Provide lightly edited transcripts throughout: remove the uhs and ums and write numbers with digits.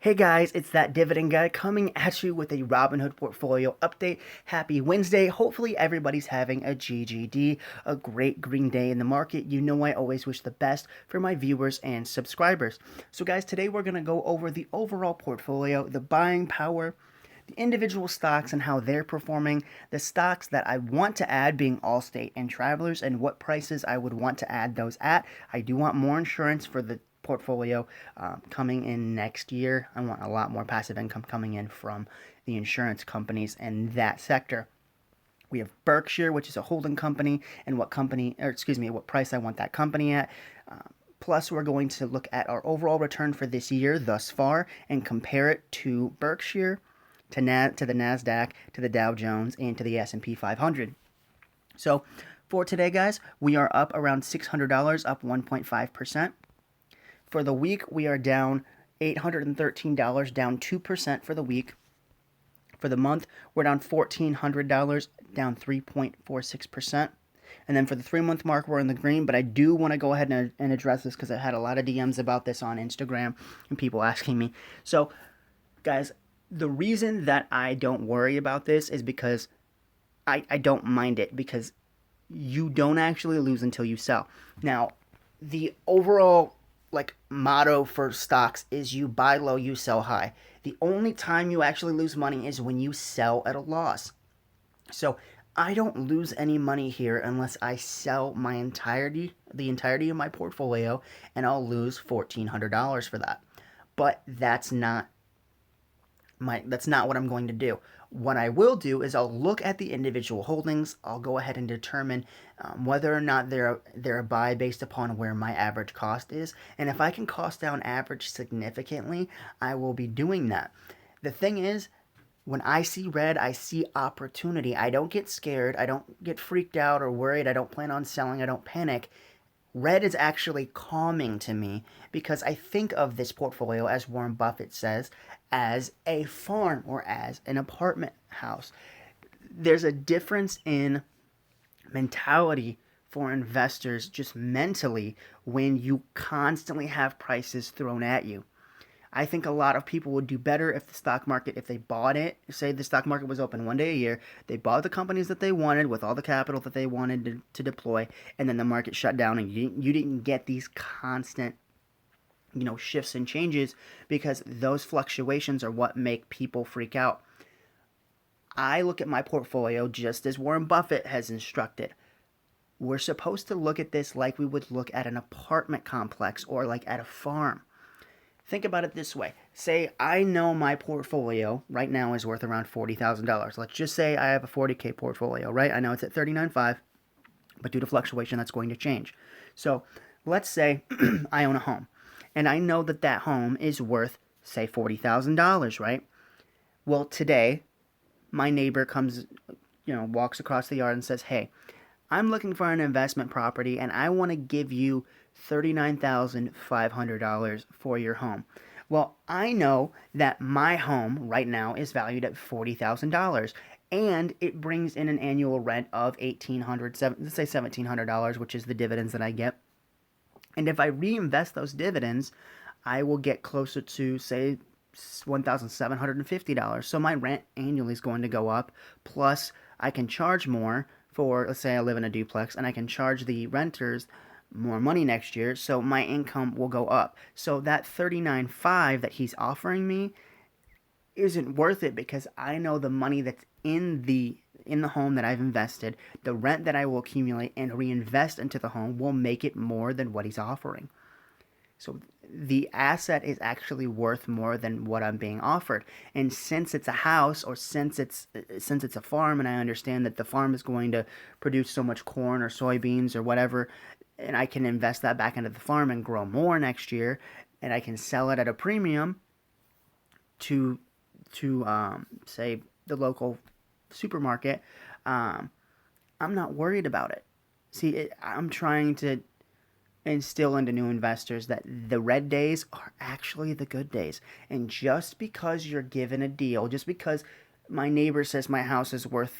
Hey guys, it's that Dividend guy coming at you with a Robinhood portfolio update. Happy Wednesday. Hopefully everybody's having a GGD, a great green day in the market. You know I always wish the best for my viewers and subscribers. So guys, today we're going to go over the overall portfolio, the buying power, the individual stocks and how they're performing, the stocks that I want to add being Allstate and Travelers, and what prices I would want to add those at. I do want more insurance for the portfolio coming in next year. I want a lot more passive income coming in from the insurance companies in that sector. We have Berkshire, which is a holding company, and what price I want that company at. Plus, we're going to look at our overall return for this year thus far and compare it to Berkshire, to the Nasdaq, to the Dow Jones, and to the S&P 500. So, for today, guys, we are up around $600, up 1.5%. For the week, we are down $813, down 2% for the week. For the month, we're down $1,400, down 3.46%. And then for the 3-month mark, we're in the green. But I do want to go ahead and address this because I had a lot of DMs about this on Instagram and people asking me. So, guys, the reason that I don't worry about this is because I don't mind it because you don't actually lose until you sell. Now, the overall motto for stocks is you buy low, you sell high. The only time you actually lose money is when you sell at a loss. So I don't lose any money here unless I sell the entirety of my portfolio, and I'll lose $1,400 for that. But that's not what I'm going to do. What I will do is I'll look at the individual holdings. I'll go ahead and determine whether or not they're a buy based upon where my average cost is. And if I can cost down average significantly, I will be doing that. The thing is, when I see red, I see opportunity. I don't get scared. I don't get freaked out or worried. I don't plan on selling. I don't panic. Red is actually calming to me because I think of this portfolio, as Warren Buffett says, as a farm or as an apartment house. There's a difference in mentality for investors just mentally when you constantly have prices thrown at you. I think a lot of people would do better if the stock market, if they bought it, say the stock market was open one day a year, they bought the companies that they wanted with all the capital that they wanted to deploy, and then the market shut down and you didn't get these constant shifts and changes because those fluctuations are what make people freak out. I look at my portfolio just as Warren Buffett has instructed. We're supposed to look at this like we would look at an apartment complex or like at a farm. Think about it this way. Say I know my portfolio right now is worth around $40,000. Let's just say I have a 40K portfolio, right? I know it's at 39.5, but due to fluctuation, that's going to change. So let's say I own a home, and I know that that home is worth, say, $40,000, right? Well, today, my neighbor comes, walks across the yard and says, hey, I'm looking for an investment property, and I want to give you $39,500 for your home. Well, I know that my home right now is valued at $40,000, and it brings in an annual rent of $1,800, let's say $1,700, which is the dividends that I get. And if I reinvest those dividends, I will get closer to, say, $1,750. So my rent annually is going to go up, plus I can charge more for, let's say I live in a duplex, and I can charge the renters more money next year, so my income will go up. So that $39,500 that he's offering me isn't worth it because I know the money that's in the home that I've invested, the rent that I will accumulate and reinvest into the home will make it more than what he's offering. So the asset is actually worth more than what I'm being offered. And since it's a house, or since it's a farm, and I understand that the farm is going to produce so much corn or soybeans or whatever, and I can invest that back into the farm and grow more next year, and I can sell it at a premium to say the local supermarket. I'm not worried about it. See, I'm trying to instill into new investors that the red days are actually the good days. And just because you're given a deal, just because my neighbor says my house is worth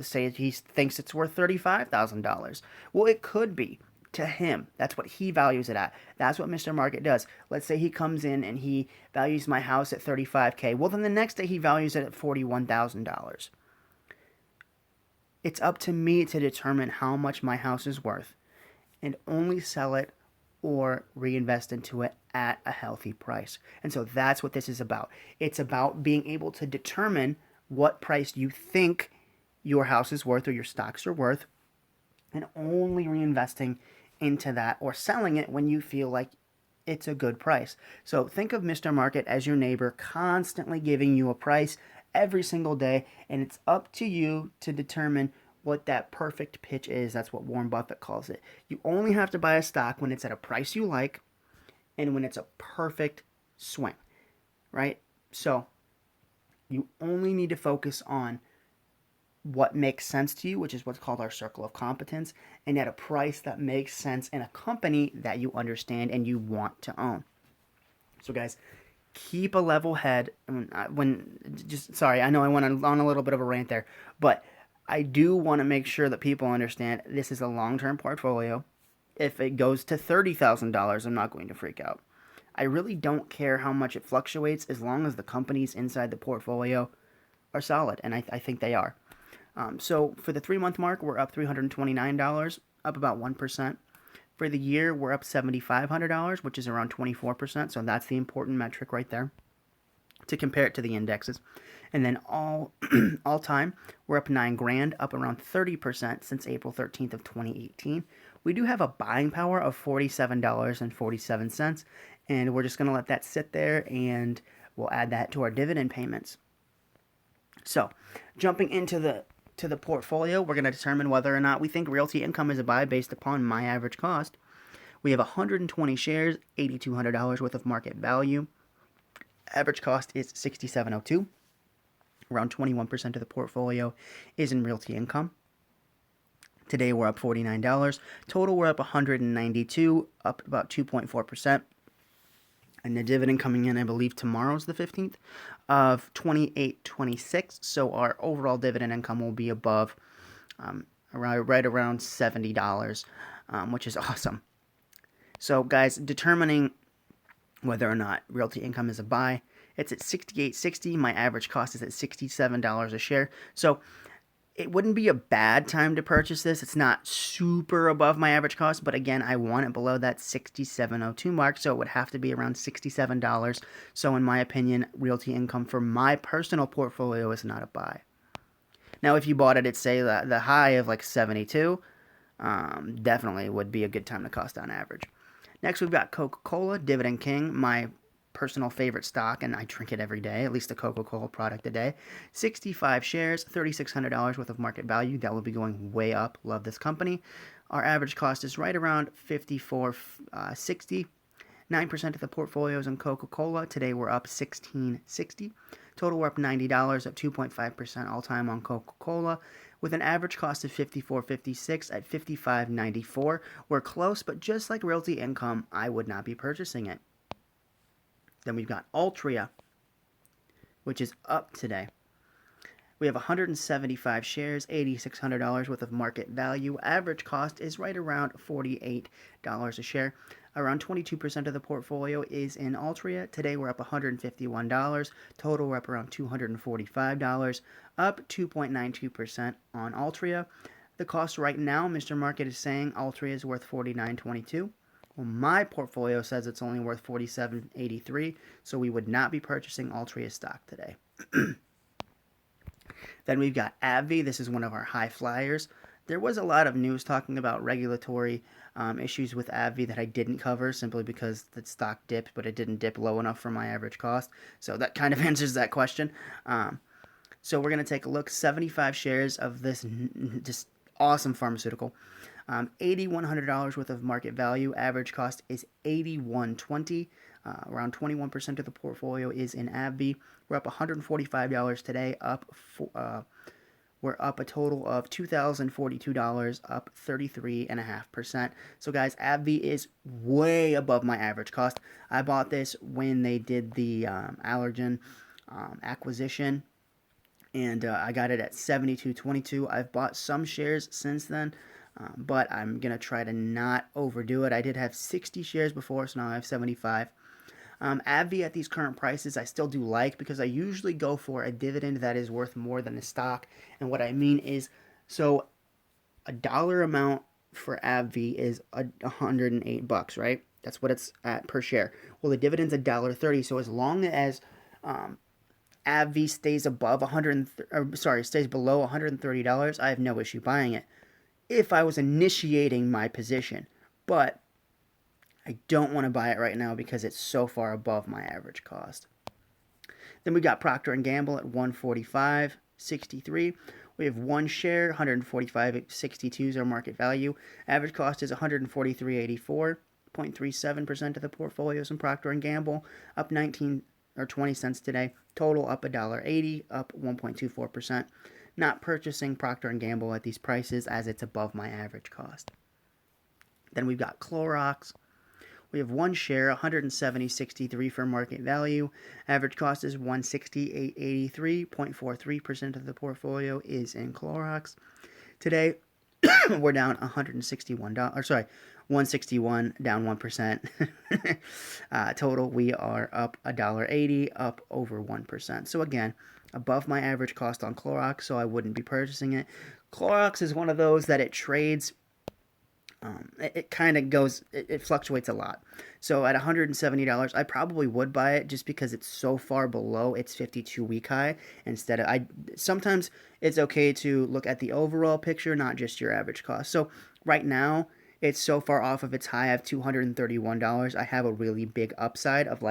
say he thinks it's worth $35,000. Well, it could be. to him. That's what he values it at. That's what Mr. Market does. Let's say he comes in and he values my house at $35K. Well, then the next day he values it at $41,000. It's up to me to determine how much my house is worth and only sell it or reinvest into it at a healthy price. And so that's what this is about. It's about being able to determine what price you think your house is worth or your stocks are worth and only reinvesting into that or selling it when you feel like it's a good price. So think of Mr. Market as your neighbor constantly giving you a price every single day, and it's up to you to determine what that perfect pitch is. That's what Warren Buffett calls it. You only have to buy a stock when it's at a price you like and when it's a perfect swing, right? So you only need to focus on what makes sense to you, which is what's called our circle of competence, and at a price that makes sense in a company that you understand and you want to own. So guys, keep a level head. Sorry, I know I went on a little bit of a rant there, but I do want to make sure that people understand this is a long-term portfolio. If it goes to $30,000, I'm not going to freak out. I really don't care how much it fluctuates as long as the companies inside the portfolio are solid, and I think they are. So for the 3-month mark, we're up $329, up about 1%. For the year, we're up $7,500, which is around 24%. So that's the important metric right there to compare it to the indexes. And then all time, we're up $9,000, up around 30% since April 13th of 2018. We do have a buying power of $47.47, and we're just going to let that sit there, and we'll add that to our dividend payments. So jumping into the portfolio, we're going to determine whether or not we think Realty Income is a buy based upon my average cost. We have 120 shares, $8,200 worth of market value. Average cost is $67.02. Around 21% of the portfolio is in Realty Income. Today we're up $49. Total we're up $192, up about 2.4%. And the dividend coming in, I believe tomorrow's the 15th, of $28.26. So our overall dividend income will be above right around $70, which is awesome. So guys, determining whether or not Realty Income is a buy, it's at $68.60. My average cost is at $67 a share. So it wouldn't be a bad time to purchase this. It's not super above my average cost, but again, I want it below that $67.02 mark, so it would have to be around $67. So in my opinion, Realty Income for my personal portfolio is not a buy. Now, if you bought it at, say, the high of like 72, definitely would be a good time to cost on average. Next, we've got Coca-Cola, Dividend King, my personal favorite stock, and I drink it every day, at least a Coca-Cola product a day. 65 shares, $3,600 worth of market value. That will be going way up. Love this company. Our average cost is right around $54.60. 9% of the portfolio is in Coca-Cola. Today we're up $16.60. Total we're up $90, up 2.5% all time on Coca-Cola, with an average cost of $54.56 at $55.94. We're close, but just like Realty Income, I would not be purchasing it. Then we've got Altria, which is up today. We have 175 shares, $8,600 worth of market value. Average cost is right around $48 a share. Around 22% of the portfolio is in Altria. Today we're up $151. Total we're up around $245, up 2.92% on Altria. The cost right now, Mr. Market is saying Altria is worth $49.22. Well, my portfolio says it's only worth $47.83, so we would not be purchasing Altria stock today. Then we've got AbbVie. This is one of our high flyers. There was a lot of news talking about regulatory issues with AbbVie that I didn't cover simply because the stock dipped, but it didn't dip low enough for my average cost. So that kind of answers that question. So we're going to take a look. 75 shares of this just awesome pharmaceutical. $8,100 worth of market value. Average cost is $81.20. Around 21% of the portfolio is in AbbVie. We're up $145 today. We're up a total of $2,042, up 33.5%. So guys, AbbVie is way above my average cost. I bought this when they did the Allergen acquisition, and I got it at $72.22. I've bought some shares since then. but I'm going to try to not overdo it. I did have 60 shares before, so now I have 75. AbbVie at these current prices I still do like because I usually go for a dividend that is worth more than the stock. And what I mean is, so a dollar amount for AbbVie is $108, right? That's what it's at per share. Well, the dividend's $1.30, so as long as AbbVie stays above stays below $130, I have no issue buying it if I was initiating my position. But I don't want to buy it right now because it's so far above my average cost. Then we got Procter & Gamble at 145.63. We have one share, 145.62 is our market value. Average cost is 143.84. 0.37% of the portfolio is in Procter & Gamble, up 19 or 20 cents today. Total up $1.80, up 1.24%. Not purchasing Procter & Gamble at these prices as it's above my average cost. Then we've got Clorox. We have one share, 170.63 for market value. Average cost is 168.83. 0.43% of the portfolio is in Clorox. Today, we're down $161. Sorry, 161, down 1%. Total, we are up $1.80, up over 1%. So again, above my average cost on Clorox, so I wouldn't be purchasing it. Clorox is one of those that it trades. It kind of goes, it fluctuates a lot. So at $170, I probably would buy it just because it's so far below its 52-week high. Sometimes it's okay to look at the overall picture, not just your average cost. So right now, it's so far off of its high of $231. I have a really big upside of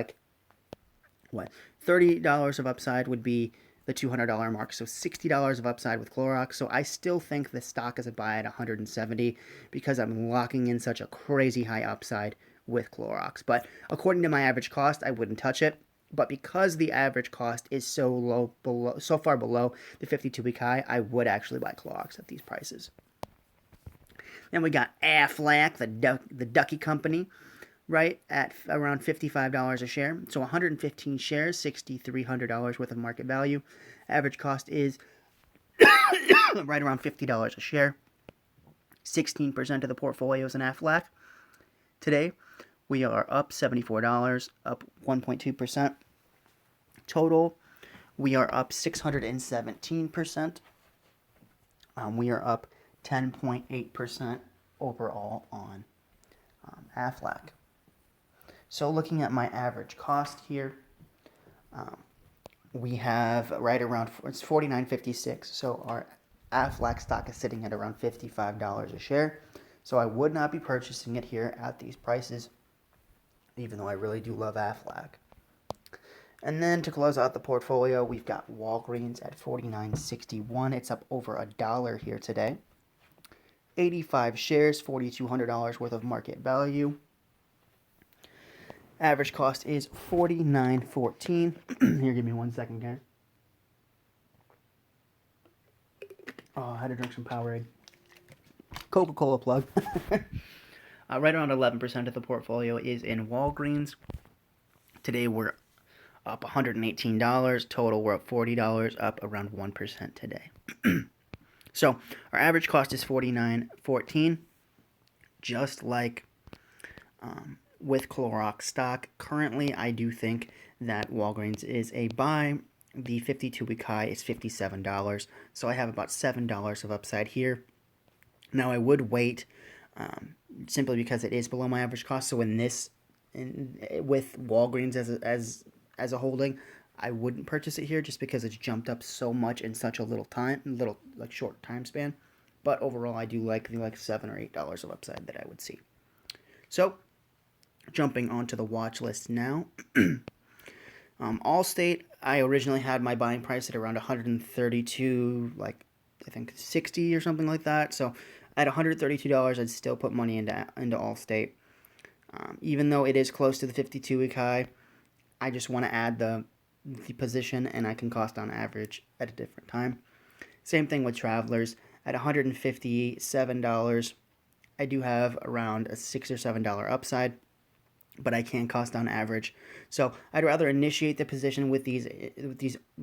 $30 of upside would be the $200 mark, so $60 of upside with Clorox. So I still think the stock is a buy at $170 because I'm locking in such a crazy high upside with Clorox. But according to my average cost, I wouldn't touch it. But because the average cost is so far below the 52-week high, I would actually buy Clorox at these prices. Then we got Aflac, the Ducky Company, right at around $55 a share. So 115 shares, $6,300 worth of market value. Average cost is right around $50 a share. 16% of the portfolio is in Aflac. Today, we are up $74, up 1.2%. Total, we are up 617%. We are up 10.8% overall on Aflac. So looking at my average cost here, we have right around, it's $49.56. So our Aflac stock is sitting at around $55 a share. So I would not be purchasing it here at these prices, even though I really do love Aflac. And then to close out the portfolio, we've got Walgreens at $49.61. It's up over $1 here today. 85 shares, $4,200 worth of market value. Average cost is $49.14. Here, give me 1 second, guys. Oh, I had to drink some Powerade. Coca-Cola plug. Right around 11% of the portfolio is in Walgreens. Today we're up $118. Total, we're up $40, up around 1% today. So our average cost is $49.14, just like with Clorox stock. Currently, I do think that Walgreens is a buy. The 52-week high is $57, so I have about $7 of upside here. Now, I would wait simply because it is below my average cost. So with Walgreens as a holding, I wouldn't purchase it here just because it's jumped up so much in such a short time span. But overall, I do like the $7 or $8 of upside that I would see. So, jumping onto the watch list now. Allstate, I originally had my buying price at around 132, I think 60 or something like that. So at $132, I'd still put money into Allstate. Even though it is close to the 52-week high, I just want to add the position, and I can cost on average at a different time. Same thing with Travelers. At $157, I do have around a $6 or $7 upside, but I can cost on average. So I'd rather initiate the position with these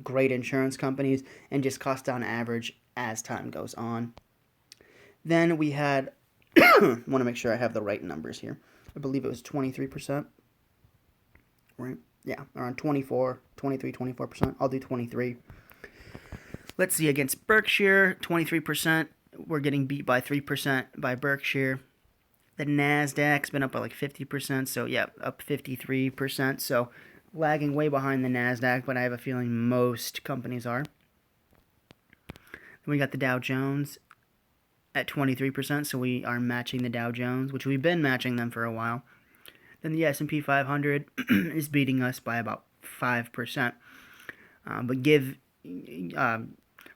great insurance companies and just cost on average as time goes on. Then we had, want to make sure I have the right numbers here. I believe it was 23%, right? Yeah, around 24, 23, 24%. I'll do 23. Let's see, against Berkshire, 23%. We're getting beat by 3% by Berkshire. The NASDAQ's been up by like 50%, so yeah, up 53%. So lagging way behind the NASDAQ, but I have a feeling most companies are. Then we got the Dow Jones at 23%, so we are matching the Dow Jones, which we've been matching them for a while. Then the S&P 500 is beating us by about 5%.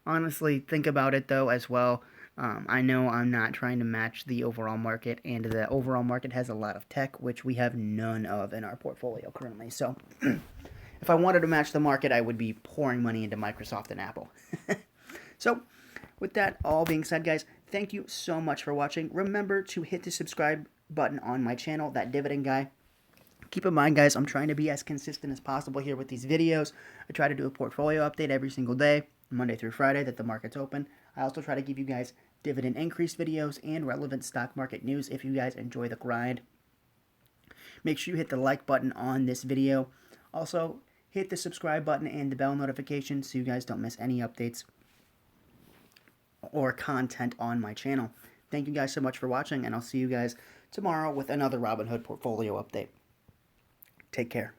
Honestly, think about it though as well. I know I'm not trying to match the overall market, and the overall market has a lot of tech, which we have none of in our portfolio currently. So if I wanted to match the market, I would be pouring money into Microsoft and Apple. So with that all being said, guys, thank you so much for watching. Remember to hit the subscribe button on my channel, That Dividend Guy. Keep in mind, guys, I'm trying to be as consistent as possible here with these videos. I try to do a portfolio update every single day, Monday through Friday, that the market's open. I also try to give you guys dividend increase videos and relevant stock market news if you guys enjoy the grind. Make sure you hit the like button on this video. Also, hit the subscribe button and the bell notification so you guys don't miss any updates or content on my channel. Thank you guys so much for watching, and I'll see you guys tomorrow with another Robinhood portfolio update. Take care.